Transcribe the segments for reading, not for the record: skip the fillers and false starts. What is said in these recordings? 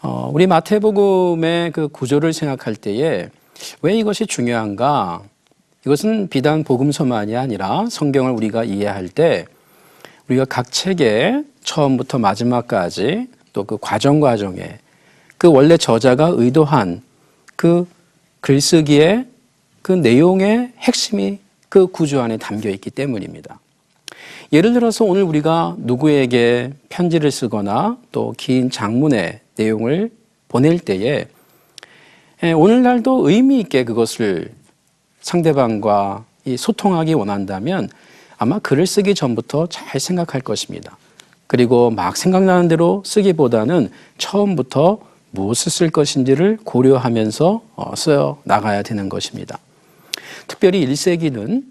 우리 마태복음의 그 구조를 생각할 때에 왜 이것이 중요한가? 이것은 비단 복음서만이 아니라 성경을 우리가 이해할 때 우리가 각 책의 처음부터 마지막까지 또 그 과정에 그 원래 저자가 의도한 그 글쓰기의 그 내용의 핵심이 그 구조 안에 담겨 있기 때문입니다. 예를 들어서 오늘 우리가 누구에게 편지를 쓰거나 또 긴 장문의 내용을 보낼 때에 오늘날도 의미 있게 그것을 상대방과 소통하기 원한다면 아마 글을 쓰기 전부터 잘 생각할 것입니다. 그리고 막 생각나는 대로 쓰기보다는 처음부터 무엇을 쓸 것인지를 고려하면서 써 나가야 되는 것입니다. 특별히 1세기는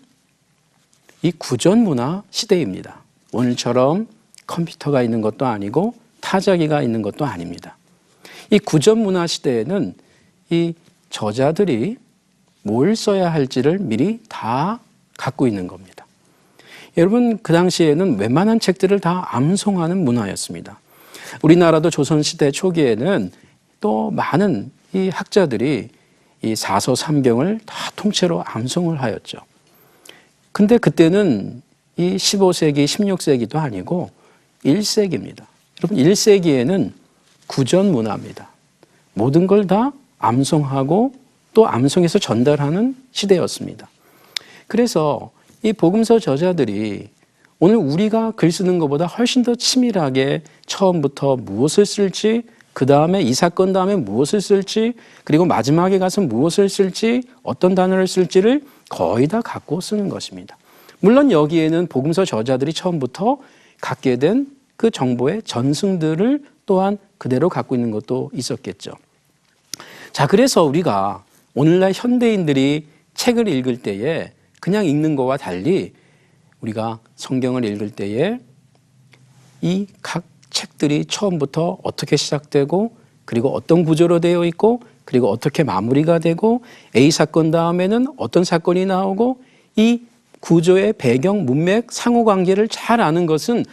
이 구전문화 시대입니다. 오늘처럼 컴퓨터가 있는 것도 아니고 타자기가 있는 것도 아닙니다. 이 구전문화 시대에는 이 저자들이 뭘 써야 할지를 미리 다 갖고 있는 겁니다. 여러분, 그 당시에는 웬만한 책들을 다 암송하는 문화였습니다. 우리나라도 조선시대 초기에는 또 많은 이 학자들이 이 사서 삼경을 다 통째로 암송을 하였죠. 근데 그때는 이 15세기, 16세기도 아니고 1세기입니다. 여러분, 1세기에는 구전 문화입니다. 모든 걸 다 암송하고 또 암송해서 전달하는 시대였습니다. 그래서 이 복음서 저자들이 오늘 우리가 글 쓰는 것보다 훨씬 더 치밀하게 처음부터 무엇을 쓸지, 그 다음에 이 사건 다음에 무엇을 쓸지, 그리고 마지막에 가서 무엇을 쓸지, 어떤 단어를 쓸지를 거의 다 갖고 쓰는 것입니다. 물론 여기에는 복음서 저자들이 처음부터 갖게 된 그 정보의 전승들을 또한 그대로 갖고 있는 것도 있었겠죠. 자, 그래서 우리가 오늘날 현대인들이 책을 읽을 때에 그냥 읽는 것과 달리 우리가 성경을 읽을 때에 이 각 책들이 처음부터 어떻게 시작되고 그리고 어떤 구조로 되어 있고 그리고 어떻게 마무리가 되고 A 사건 다음에는 어떤 사건이 나오고 이 구조의 배경, 문맥, 상호관계를 잘 아는 것은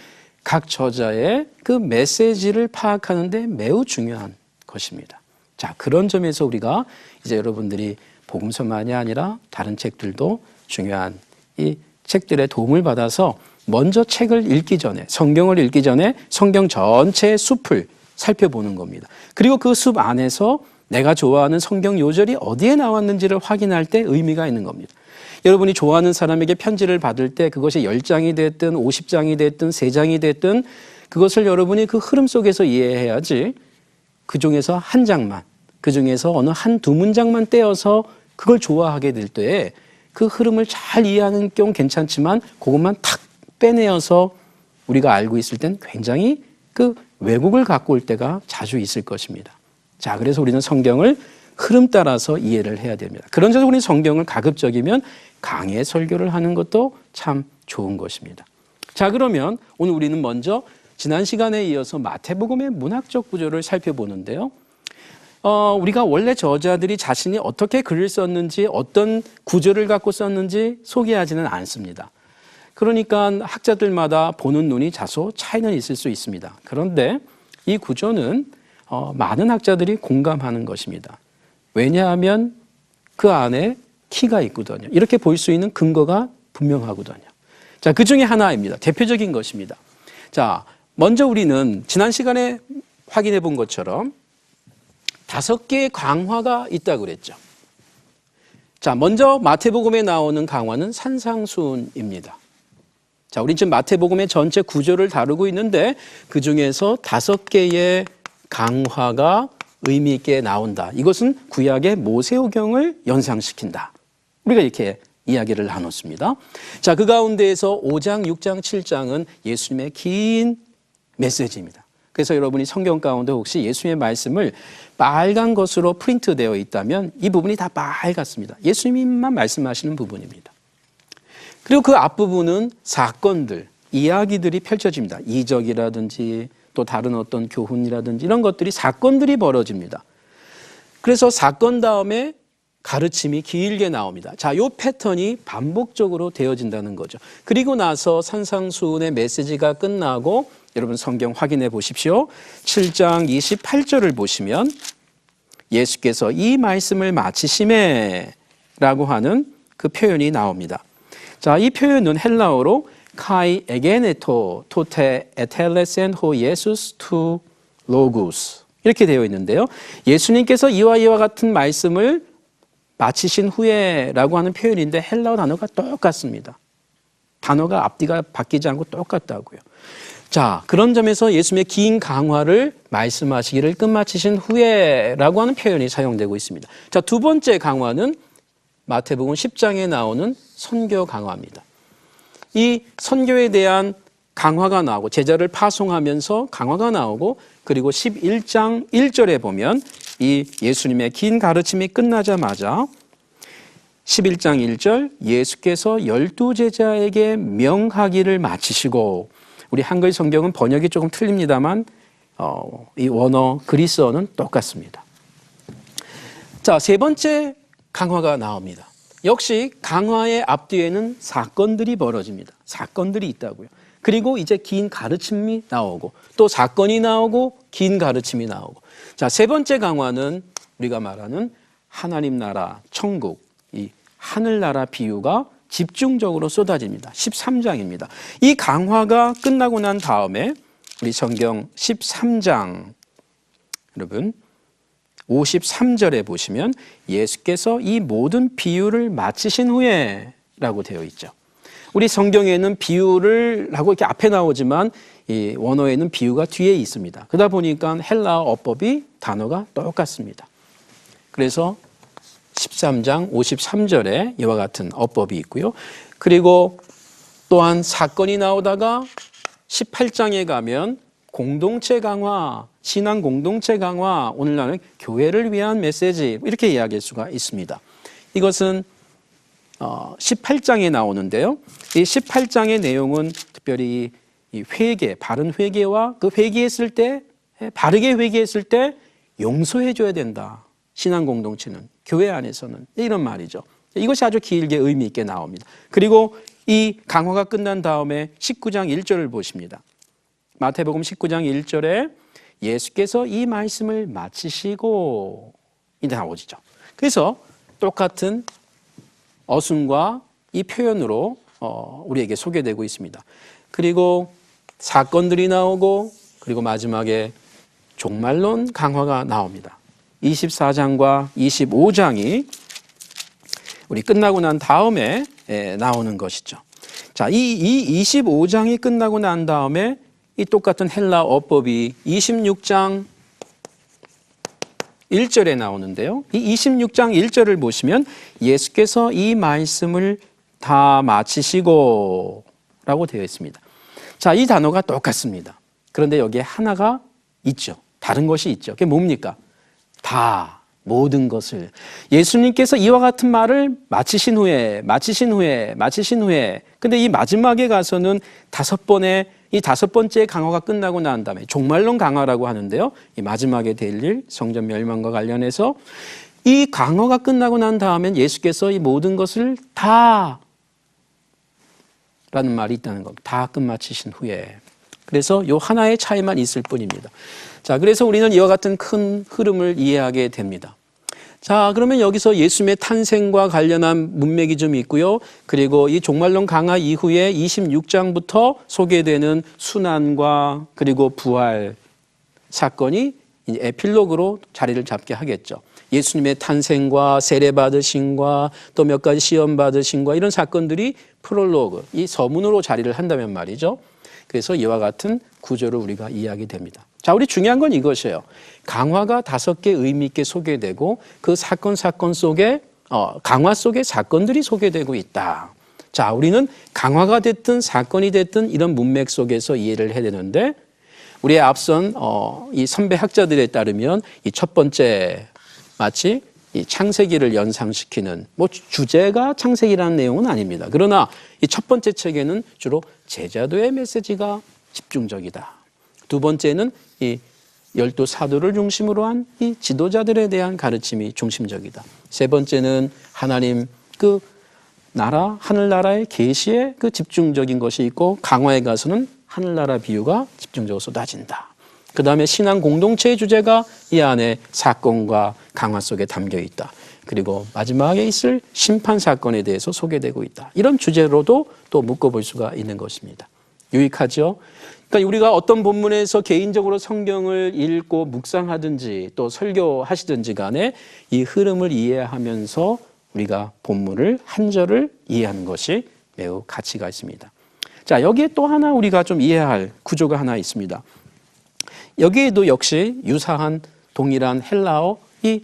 각 저자의 그 메시지를 파악하는 데 매우 중요한 것입니다. 자, 그런 점에서 우리가 이제 여러분들이 복음서만이 아니라 다른 책들도 중요한 이 책들의 도움을 받아서 먼저 책을 읽기 전에, 성경을 읽기 전에 성경 전체의 숲을 살펴보는 겁니다. 그리고 그 숲 안에서 내가 좋아하는 성경 요절이 어디에 나왔는지를 확인할 때 의미가 있는 겁니다. 여러분이 좋아하는 사람에게 편지를 받을 때 그것이 10장이 됐든 50장이 됐든 3장이 됐든 그것을 여러분이 그 흐름 속에서 이해해야지 그 중에서 한 장만, 그 중에서 어느 한두 문장만 떼어서 그걸 좋아하게 될 때에 그 흐름을 잘 이해하는 경우 괜찮지만 그것만 탁 빼내어서 우리가 알고 있을 땐 굉장히 그 왜곡을 갖고 올 때가 자주 있을 것입니다. 자, 그래서 우리는 성경을 흐름 따라서 이해를 해야 됩니다. 그런 점에서 우리 성경을 가급적이면 강해 설교를 하는 것도 참 좋은 것입니다. 자, 그러면 오늘 우리는 먼저 지난 시간에 이어서 마태복음의 문학적 구조를 살펴보는데요. 우리가 원래 저자들이 자신이 어떻게 글을 썼는지 어떤 구조를 갖고 썼는지 소개하지는 않습니다. 그러니까 학자들마다 보는 눈이 다소 차이는 있을 수 있습니다. 그런데 이 구조는 많은 학자들이 공감하는 것입니다. 왜냐하면 그 안에 키가 있거든요. 이렇게 볼 수 있는 근거가 분명하거든요. 자, 그 중에 하나입니다. 대표적인 것입니다. 자, 먼저 우리는 지난 시간에 확인해 본 것처럼 5개의 강화가 있다고 그랬죠. 자, 먼저 마태복음에 나오는 강화는 산상수훈입니다. 자, 우리 지금 마태복음의 전체 구조를 다루고 있는데 그 중에서 5개의 강화가 의미 있게 나온다. 이것은 구약의 모세오경을 연상시킨다. 우리가 이렇게 이야기를 나눴습니다. 자, 그 가운데에서 5장, 6장, 7장은 예수님의 긴 메시지입니다. 그래서 여러분이 성경 가운데 혹시 예수님의 말씀을 빨간 것으로 프린트되어 있다면 이 부분이 다 빨갛습니다. 예수님만 말씀하시는 부분입니다. 그리고 그 앞부분은 사건들, 이야기들이 펼쳐집니다. 이적이라든지 또 다른 어떤 교훈이라든지 이런 것들이 사건들이 벌어집니다. 그래서 사건 다음에 가르침이 길게 나옵니다. 자, 이 패턴이 반복적으로 되어진다는 거죠. 그리고 나서 산상수훈의 메시지가 끝나고 여러분 성경 확인해 보십시오. 7장 28절을 보시면 예수께서 이 말씀을 마치심에 라고 하는 그 표현이 나옵니다. 자, 이 표현은 헬라어로 카이 에게네토 토테 에텔레센 호 예수스 투 로구스 이렇게 되어 있는데요. 예수님께서 이와 같은 말씀을 마치신 후에 라고 하는 표현인데 헬라어 단어가 똑같습니다. 단어가 앞뒤가 바뀌지 않고 똑같다고요. 자, 그런 점에서 예수님의 긴 강화를 말씀하시기를 끝마치신 후에 라고 하는 표현이 사용되고 있습니다. 자, 두 번째 강화는 마태복음 10장에 나오는 선교 강화입니다. 이 선교에 대한 강화가 나오고 제자를 파송하면서 강화가 나오고 그리고 11장 1절에 보면 이 예수님의 긴 가르침이 끝나자마자 11장 1절 예수께서 12제자에게 명하기를 마치시고 우리 한글 성경은 번역이 조금 틀립니다만 이 원어 그리스어는 똑같습니다. 자, 세 번째 강화가 나옵니다. 역시 강화의 앞뒤에는 사건들이 벌어집니다. 사건들이 있다고요. 그리고 이제 긴 가르침이 나오고 또 사건이 나오고 긴 가르침이 나오고 자, 세 번째 강화는 우리가 말하는 하나님 나라, 천국, 이 하늘나라 비유가 집중적으로 쏟아집니다. 13장입니다. 이 강화가 끝나고 난 다음에 우리 성경 13장 여러분 53절에 보시면 예수께서 이 모든 비유를 마치신 후에 라고 되어 있죠. 우리 성경에는 비유를 하고 이렇게 앞에 나오지만 이 원어에는 비유가 뒤에 있습니다. 그러다 보니까 헬라어 어법이 단어가 똑같습니다. 그래서 13장 53절에 이와 같은 어법이 있고요. 그리고 또한 사건이 나오다가 18장에 가면 공동체 강화, 신앙 공동체 강화, 오늘날은 교회를 위한 메시지 이렇게 이야기할 수가 있습니다. 이것은 18장에 나오는데요. 이 18장의 내용은 특별히 이 회개, 바른 회개와 그 회개했을 때 바르게 회개했을 때 용서해 줘야 된다. 신앙 공동체는 교회 안에서는 이런 말이죠. 이것이 아주 길게 의미 있게 나옵니다. 그리고 이 강화가 끝난 다음에 19장 1절을 보십니다. 마태복음 19장 1절에 예수께서 이 말씀을 마치시고 이제 나오죠. 그래서 똑같은 어순과 이 표현으로 우리에게 소개되고 있습니다. 그리고 사건들이 나오고 그리고 마지막에 종말론 강화가 나옵니다. 24장과 25장이 우리 끝나고 난 다음에 나오는 것이죠. 자, 이 25장이 끝나고 난 다음에 이 똑같은 헬라 어법이 26장 1절에 나오는데요. 이 26장 1절을 보시면 예수께서 이 말씀을 다 마치시고 라고 되어 있습니다. 자, 이 단어가 똑같습니다. 그런데 여기에 하나가 있죠. 다른 것이 있죠. 그게 뭡니까? 다, 모든 것을. 예수님께서 이와 같은 말을 마치신 후에 근데 이 마지막에 가서는 이 다섯 번째 강화가 끝나고 난 다음에 종말론 강화라고 하는데요. 이 마지막에 될 일, 성전 멸망과 관련해서 이 강화가 끝나고 난 다음엔 예수께서 이 모든 것을 다 라는 말이 있다는 겁니다. 다 끝마치신 후에. 그래서 요 하나의 차이만 있을 뿐입니다. 자, 그래서 우리는 이와 같은 큰 흐름을 이해하게 됩니다. 자, 그러면 여기서 예수님의 탄생과 관련한 문맥이 좀 있고요. 그리고 이 종말론 강화 이후에 26장부터 소개되는 순환과 그리고 부활 사건이 이제 에필로그로 자리를 잡게 하겠죠. 예수님의 탄생과 세례받으심과 또 몇 가지 시험 받으심과 이런 사건들이 프롤로그, 이 서문으로 자리를 한다면 말이죠. 그래서 이와 같은 구조를 우리가 이해하게 됩니다. 자, 우리 중요한 건 이것이에요. 강화가 5개 의미 있게 소개되고 그 사건 속에 강화 속에 사건들이 소개되고 있다. 자, 우리는 강화가 됐든 사건이 됐든 이런 문맥 속에서 이해를 해야 되는데 우리의 앞선 이 선배 학자들에 따르면 이 첫 번째 마치 이 창세기를 연상시키는 주제가 창세기라는 내용은 아닙니다. 그러나 이 첫 번째 책에는 주로 제자도의 메시지가 집중적이다. 두 번째는 이 12 사도를 중심으로 한 이 지도자들에 대한 가르침이 중심적이다. 세 번째는 하나님 그 나라, 하늘나라의 계시에 그 집중적인 것이 있고 강화에 가서는 하늘나라 비유가 집중적으로 쏟아진다. 그 다음에 신앙 공동체의 주제가 이 안에 사건과 강화 속에 담겨 있다. 그리고 마지막에 있을 심판 사건에 대해서 소개되고 있다. 이런 주제로도 또 묶어볼 수가 있는 것입니다. 유익하죠? 그러니까 우리가 어떤 본문에서 개인적으로 성경을 읽고 묵상하든지 또 설교하시든지 간에 이 흐름을 이해하면서 우리가 본문을 한 절을 이해하는 것이 매우 가치가 있습니다. 자, 여기에 또 하나 우리가 좀 이해할 구조가 하나 있습니다. 여기에도 역시 유사한 동일한 헬라어 이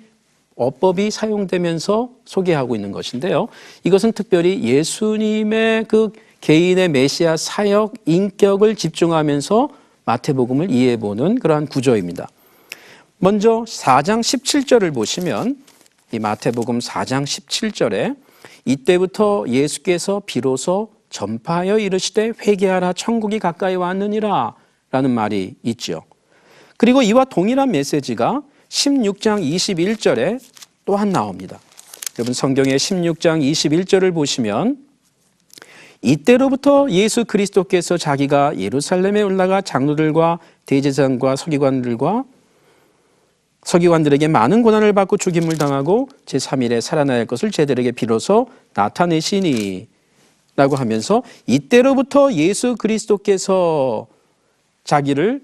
어법이 사용되면서 소개하고 있는 것인데요. 이것은 특별히 예수님의 그 개인의 메시아 사역 인격을 집중하면서 마태복음을 이해해보는 그러한 구조입니다. 먼저 4장 17절을 보시면 이 마태복음 4장 17절에 이때부터 예수께서 비로소 전파하여 이르시되 회개하라 천국이 가까이 왔느니라 라는 말이 있죠. 그리고 이와 동일한 메시지가 16장 21절에 또한 나옵니다. 여러분 성경의 16장 21절을 보시면 이때로부터 예수 그리스도께서 자기가 예루살렘에 올라가 장로들과 대제사장과 서기관들에게 많은 고난을 받고 죽임을 당하고 제3일에 살아나야 할 것을 제들에게 비로소 나타내시니 라고 하면서 이때로부터 예수 그리스도께서 자기를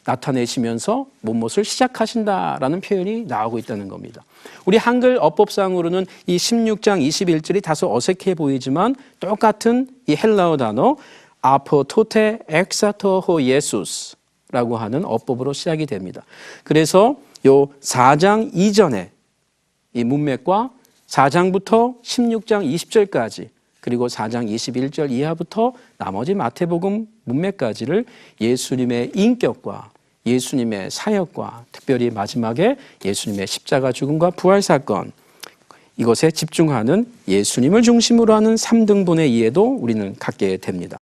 나타내시면서 못못을 시작하신다라는 표현이 나오고 있다는 겁니다. 우리 한글 어법상으로는 이 16장 21절이 다소 어색해 보이지만 똑같은 이 헬라어 단어 아포토테 엑사토호 예수스라고 하는 어법으로 시작이 됩니다. 그래서 요 4장 이전에 이 문맥과 4장부터 16장 20절까지 그리고 4장 21절 이하부터 나머지 마태복음 문맥까지를 예수님의 인격과 예수님의 사역과 특별히 마지막에 예수님의 십자가 죽음과 부활 사건 이것에 집중하는 예수님을 중심으로 하는 3등분의 이해도 우리는 갖게 됩니다.